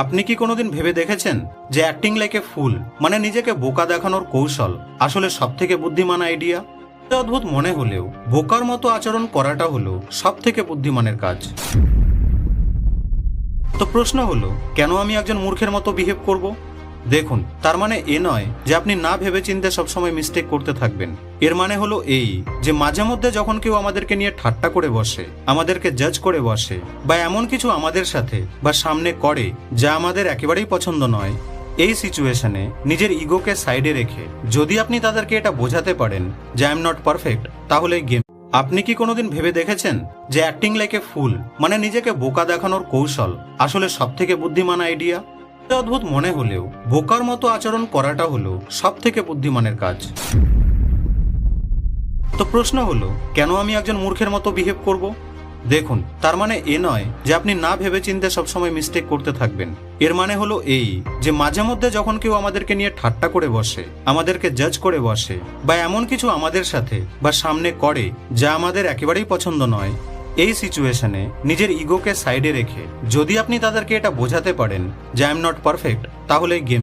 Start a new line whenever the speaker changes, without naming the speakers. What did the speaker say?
আপনি কি কোনোদিন ভেবে দেখেছেন যে অ্যাক্টিং লাইক এ ফুল মানে নিজেকে বোকা দেখানোর কৌশল আসলে সবথেকে বুদ্ধিমান আইডিয়া? অদ্ভুত মনে হলেও বোকার মতো আচরণ করাটা হলো সবথেকে বুদ্ধিমানের কাজ। তো প্রশ্ন হলো, কেন আমি একজন মূর্খের মতো বিহেভ করব? দেখুন, তার মানে এ নয় যে আপনি না ভেবেচিন্তে সবসময় মিস্টেক করতে থাকবেন। এর মানে হলো এই যে মাঝে মধ্যে যখন কেউ আমাদেরকে নিয়ে ঠাট্টা করে বসে, আমাদেরকে জাজ করে বসে, বা এমন কিছু আমাদের সাথে বা সামনে করে যা আমাদের একেবারেই পছন্দ নয়, এই সিচুয়েশনে নিজের ইগোকে সাইডে রেখে যদি আপনি তাদেরকে এটা বোঝাতে পারেন যে আই এম নট পারফেক্ট, তাহলে গেম। আপনি কি কোনোদিন ভেবে দেখেছেন যে অ্যাক্টিং লাইক এ ফুল মানে নিজেকে বোকা দেখানোর কৌশল আসলে সবথেকে বুদ্ধিমান আইডিয়া? অদ্ভুত মনে হলেও বোকার মতো আচরণ করাটা হলো সবথেকে বুদ্ধিমানের কাজ। তো প্রশ্ন হলো, কেন আমি একজন মূর্খের মতো বিহেভ করব? দেখুন, তার মানে এ নয় যে আপনি না ভেবেচিন্তে সবসময় মিস্টেক করতে থাকবেন। এর মানে হলো এই যে মাঝে মধ্যে যখন কেউ আমাদেরকে নিয়ে ঠাট্টা করে বসে, আমাদেরকে জাজ করে বসে, বা এমন কিছু আমাদের সাথে বা সামনে করে যা আমাদের একেবারেই পছন্দ নয়, এই সিচুয়েশনে নিজের ইগোকে সাইডে রেখে যদি আপনি তাদেরকে এটা বোঝাতে পারেন যে আই এম নট পারফেক্ট, তাহলে গেম।